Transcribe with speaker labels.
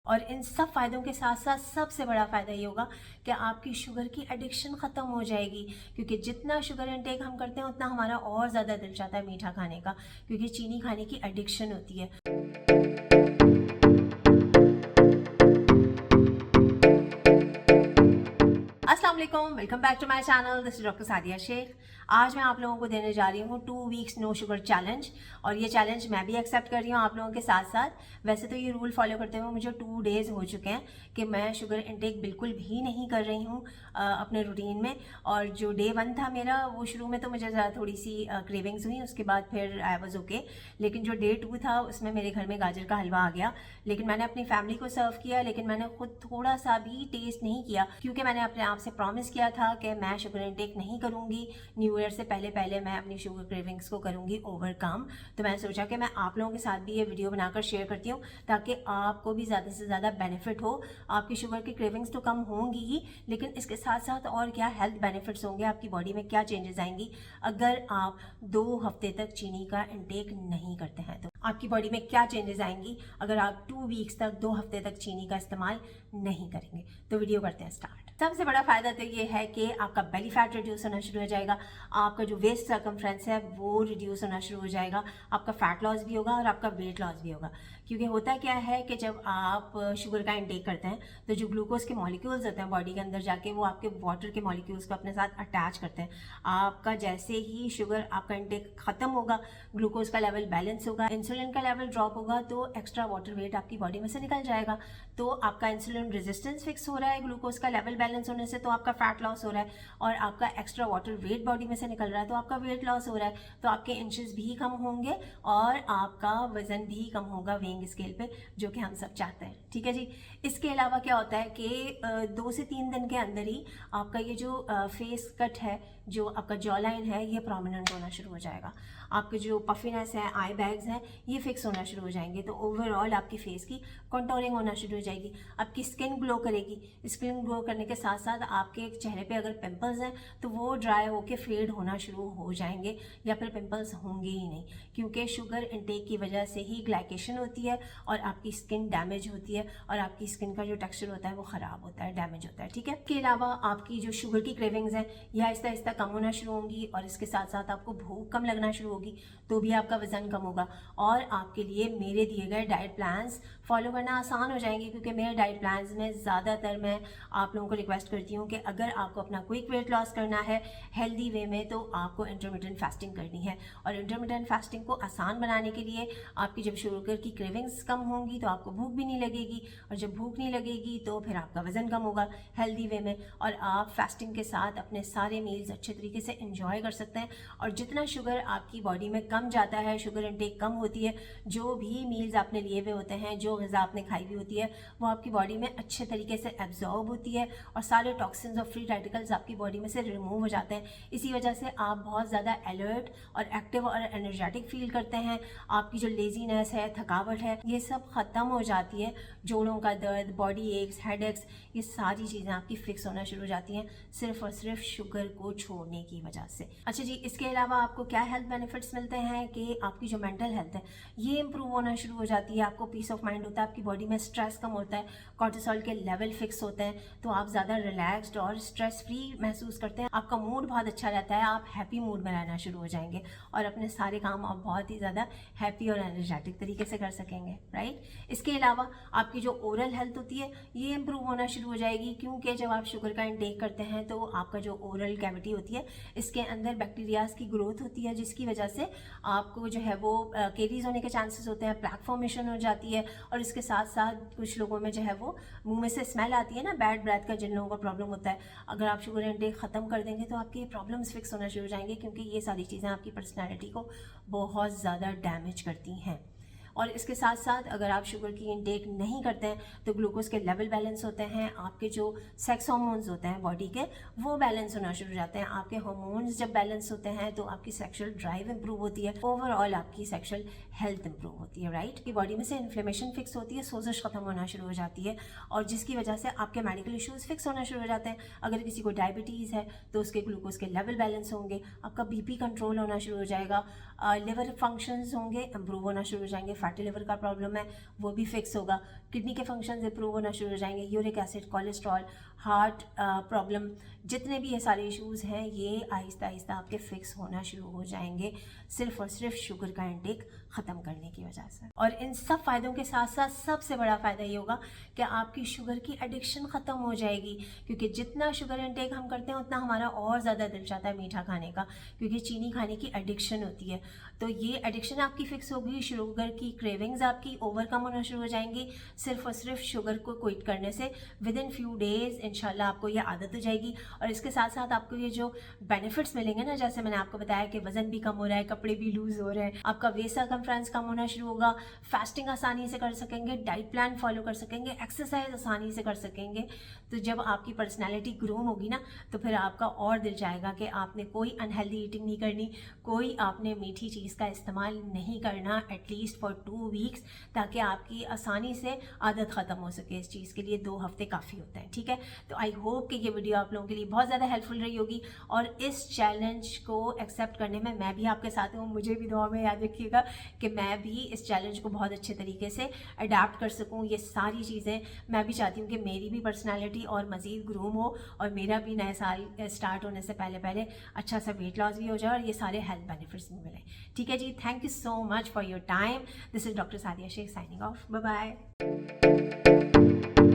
Speaker 1: और इन सब फ़ायदों के साथ साथ सबसे बड़ा फ़ायदा ये होगा कि आपकी शुगर की एडिक्शन ख़त्म हो जाएगी, क्योंकि जितना शुगर इनटेक हम करते हैं उतना हमारा और ज़्यादा दिल चाहता है मीठा खाने का, क्योंकि चीनी खाने की एडिक्शन होती है। अस्सलाम वालेकुम, welcome back to my channel. This is doctor Sadia Shaikh. आज मैं आप लोगों को देने जा रही हूँ 2 वीक्स नो शुगर चैलेंज, और ये चैलेंज मैं भी एक्सेप्ट कर रही हूँ आप लोगों के साथ साथ। वैसे तो ये रूल फॉलो करते हुए मुझे 2 डेज़ हो चुके हैं कि मैं शुगर इनटेक बिल्कुल भी नहीं कर रही हूँ अपने रूटीन में। और जो डे 1 था मेरा, वो शुरू में तो मुझे थोड़ी सी क्रेविंग्स हुई, उसके बाद फिर आई वॉज ओके। लेकिन जो डे 2 था उसमें मेरे घर में गाजर का हलवा आ गया, लेकिन मैंने अपनी फैमिली को सर्व किया, लेकिन मैंने खुद थोड़ा सा भी टेस्ट नहीं किया, क्योंकि मैंने अपने आप से प्रॉमिस किया था कि मैं शुगर इनटेक नहीं करूंगी। न्यू ईयर से पहले पहले मैं अपनी शुगर क्रेविंग्स को करूंगी ओवरकम। तो मैंने सोचा कि मैं आप लोगों के साथ भी ये वीडियो बनाकर शेयर करती हूँ, ताकि आपको भी ज़्यादा से ज़्यादा बेनिफिट हो। आपकी शुगर की क्रेविंग्स तो कम होंगी ही, लेकिन इसके साथ साथ और क्या हेल्थ बेनिफिट्स होंगे, आपकी बॉडी में क्या चेंजेस आएंगी अगर आप 2 हफ्ते तक चीनी का इनटेक नहीं करते हैं। तो आपकी बॉडी में क्या चेंजेस आएंगी अगर आप 2 वीक्स तक 2 हफ्ते तक चीनी का इस्तेमाल नहीं करेंगे। तो वीडियो करते हैं स्टार्ट। सबसे बड़ा फायदा तो ये है कि आपका बेली फैट रिड्यूस होना शुरू हो जाएगा, आपका जो वेस्ट सर्कमफ्रेंस है वो रिड्यूस होना शुरू हो जाएगा, आपका फैट लॉस भी होगा और आपका वेट लॉस भी होगा। क्योंकि होता क्या है कि जब आप शुगर का इंटेक करते हैं तो जो ग्लूकोज के मॉलिक्यूल्स होते हैं बॉडी के अंदर जाके, वो आपके वाटर के मॉलिक्यूल्स को अपने साथ अटैच करते हैं। आपका जैसे ही शुगर आपका इंटेक खत्म होगा, ग्लूकोज का लेवल बैलेंस होगा, इंसुलिन का लेवल ड्रॉप होगा, तो एक्स्ट्रा वाटर वेट आपकी बॉडी में से निकल जाएगा। तो आपका इंसुलिन रेजिस्टेंस फिक्स हो रहा है ग्लूकोज का लेवल बैलेंस होने से, तो आपका फैट लॉस हो रहा है, और आपका एक्स्ट्रा वाटर वेट बॉडी में से निकल रहा है तो आपका वेट लॉस हो रहा है। तो आपके इंचेस भी कम होंगे और आपका वजन भी कम होगा वेइंग स्केल पे, जो कि हम सब चाहते हैं। ठीक है जी। इसके अलावा क्या होता है कि 2 से 3 दिन के अंदर ही आपका ये जो फेस कट है, जो आपका जॉ लाइन है, ये प्रोमिनेंट होना शुरू हो जाएगा। आपके जो पफिनेस है, आई बैग्स हैं, ये फिक्स होना शुरू हो जाएंगे। तो ओवरऑल आपकी फेस की कॉन्टोरिंग होना शुरू हो जाएगी, आपकी स्किन ग्लो करेगी। स्किन ग्लो करने के साथ साथ आपके चेहरे पे अगर पिंपल्स हैं तो वो ड्राई होके फेड होना शुरू हो जाएंगे, या फिर पिंपल्स होंगे ही नहीं, क्योंकि शुगर इनटेक की वजह से ही ग्लाइकेशन होती है और आपकी स्किन डैमेज होती है, और आपकी स्किन का जो टेक्सचर होता है वो ख़राब होता है, डैमेज होता है। ठीक है। इसके अलावा आपकी जो शुगर की क्रेविंग्स हैं यह आहिस्ता आहिस्ता कम होना शुरू होंगी, और इसके साथ साथ आपको भूख कम लगना शुरू होगी, तो भी आपका वजन कम होगा। और आपके लिए मेरे दिए गए डाइट प्लान्स फॉलो करना आसान हो जाएंगे, क्योंकि मेरे डाइट प्लान्स में ज़्यादातर मैं आप लोगों को रिक्वेस्ट करती हूँ कि अगर आपको अपना क्विक वेट लॉस करना है हेल्दी वे में, तो आपको इंटरमिटेंट फास्टिंग करनी है। और इंटरमिटेंट फास्टिंग को आसान बनाने के लिए आपकी जब शुगर की क्रेविंग्स कम होंगी तो आपको भूख भी नहीं लगेगी, और जब भूख नहीं लगेगी तो फिर आपका वजन कम होगा हेल्दी वे में, और आप फास्टिंग के साथ अपने सारे मील्स अच्छे तरीके से इंजॉय कर सकते हैं। और जितना शुगर आपकी बॉडी में कम जाता है, शुगर इनटेक कम होती है, जो भी मील्स आपने लिए हुए होते हैं, जो ग़िज़ा आपने खाई हुई होती है, वो आपकी बॉडी में अच्छे तरीके से एब्जॉर्ब होती है, और सारे टॉक्सिन्स और फ्री रेडिकल्स आपकी बॉडी में से रिमूव हो जाते हैं। इसी वजह से आप बहुत ज़्यादा अलर्ट और एक्टिव और एनर्जेटिक फील करते हैं। आपकी जो लेजीनेस है, थकावट है, ये सब ख़त्म हो जाती है। जोड़ों का दर्द, बॉडी एक्स, हेड एक्स, ये सारी चीज़ें आपकी फिक्स होना शुरू हो जाती हैं, सिर्फ और सिर्फ शुगर को छोड़ने की वजह से। अच्छा जी, इसके अलावा आपको क्या हेल्थ बेनिफिट्स मिलते हैं कि आपकी जो मेंटल हेल्थ है ये इंप्रूव होना शुरू हो जाती है, आपको पीस ऑफ माइंड होता है, आपकी बॉडी में स्ट्रेस कम होता है, कॉर्टिसोल के लेवल फिक्स होते हैं, तो आप ज़्यादा रिलैक्स्ड और स्ट्रेस फ्री महसूस करते हैं। आपका मूड बहुत अच्छा रहता है, आप हैप्पी मूड में रहना शुरू हो जाएंगे, और अपने सारे काम आप बहुत ही ज़्यादा हैप्पी और एनर्जेटिक तरीके से कर सकेंगे। राइट। इसके अलावा आपकी जो ओरल हेल्थ होती है ये इंप्रूव होना शुरू हो जाएगी, क्योंकि जब आप शुगर का इंटेक करते हैं तो आपका जो ओरल कैविटी होती है इसके अंदर बैक्टीरियाज की ग्रोथ होती है, जिसकी वजह से आपको जो है वो केरीज होने के चांसेस होते हैं, प्लैक फॉर्मेशन हो जाती है, और इसके साथ साथ कुछ लोगों में जो है वो मुंह में से स्मेल आती है ना, बैड ब्रेथ का, जिन लोगों को प्रॉब्लम होता है। अगर आप शुगर इंटेक ख़त्म कर देंगे तो आपकी प्रॉब्लम्स फिक्स होना शुरू हो जाएंगे, क्योंकि ये सारी चीज़ें आपकी पर्सनैलिटी को बहुत ज़्यादा डैमेज करती हैं। और इसके साथ साथ अगर आप शुगर की इंटेक नहीं करते हैं तो ग्लूकोज के लेवल बैलेंस होते हैं, आपके जो सेक्स हार्मोन्स होते हैं बॉडी के वो बैलेंस होना शुरू हो जाते हैं। आपके हार्मोन्स जब बैलेंस होते हैं तो आपकी सेक्सुअल ड्राइव इंप्रूव होती है, ओवरऑल आपकी सेक्सुअल हेल्थ इंप्रूव होती है। राइट। की बॉडी में से इन्फ्लेमेशन फिक्स होती है, सोजिश खत्म होना शुरू हो जाती है, और जिसकी वजह से आपके मेडिकल इश्यूज फिक्स होना शुरू हो जाते हैं। अगर किसी को डायबिटीज़ है तो उसके ग्लूकोज के लेवल बैलेंस होंगे, आपका बीपी कंट्रोल होना शुरू हो जाएगा, लिवर फंक्शंस होंगे, इंप्रूव होना शुरू हो जाएंगे, फैटी लिवर का प्रॉब्लम है वो भी फिक्स होगा, किडनी के फंक्शंस इंप्रूव होना शुरू हो जाएंगे, uric acid, cholesterol, heart problem, जितने भी ये सारे इश्यूज़ हैं ये आहिस्ता आहिस्ता आपके फिक्स होना शुरू हो जाएंगे सिर्फ और सिर्फ शुगर का इंटेक ख़त्म करने की वजह से। और इन सब फ़ायदों के साथ साथ सबसे बड़ा फ़ायदा ये होगा कि आपकी शुगर की एडिक्शन ख़त्म हो जाएगी, क्योंकि जितना शुगर इंटेक हम करते हैं उतना हमारा और ज़्यादा दिल चाहता है मीठा खाने का, क्योंकि चीनी खाने की एडिक्शन होती है। तो ये एडिक्शन आपकी फ़िक्स होगी, शुगर की क्रेविंग्स आपकी ओवरकम होना शुरू हो जाएंगी सिर्फ और सिर्फ शुगर को क्विट करने से। विद इन फ्यू डेज़ इंशाल्लाह आपको ये आदत हो जाएगी। और इसके साथ साथ आपको ये जो बेनिफिट्स मिलेंगे ना, जैसे मैंने आपको बताया कि वज़न भी कम हो रहा है, कपड़े भी लूज़ हो रहे हैं, आपका वेस्ट सर्कमफ्रेंस कम होना शुरू होगा, फास्टिंग आसानी से कर सकेंगे, डाइट प्लान फॉलो कर सकेंगे, एक्सरसाइज आसानी से कर सकेंगे। तो जब आपकी पर्सनैलिटी ग्रूम होगी ना तो फिर आपका और दिल चाहेगा कि आपने कोई अनहेल्दी ईटिंग नहीं करनी, कोई आपने मीठी चीज़ का इस्तेमाल नहीं करना एटलीस्ट फॉर 2 वीक्स, ताकि आपकी आसानी से आदत ख़त्म हो सके। इस चीज़ के लिए 2 हफ्ते काफ़ी होते हैं, ठीक है। तो आई होप कि ये वीडियो आप लोगों के लिए बहुत ज़्यादा हेल्पफुल रही होगी और इस चैलेंज को एक्सेप्ट करने में मैं भी आपके साथ हूँ। मुझे भी दुआ में याद रखिएगा कि मैं भी इस चैलेंज को बहुत अच्छे तरीके से अडेप्ट कर सकूँ। ये सारी चीज़ें मैं भी चाहती हूँ कि मेरी भी पर्सनैलिटी और मज़ीद ग्रूम हो और मेरा भी नए साल स्टार्ट होने से पहले पहले अच्छा सा वेट लॉस भी हो जाए और ये सारे हेल्थ बेनिफिट्स भी मिलें, ठीक है जी। Thank you so much for your time. This is doctor Sadia Shaikh signing off. Bye bye.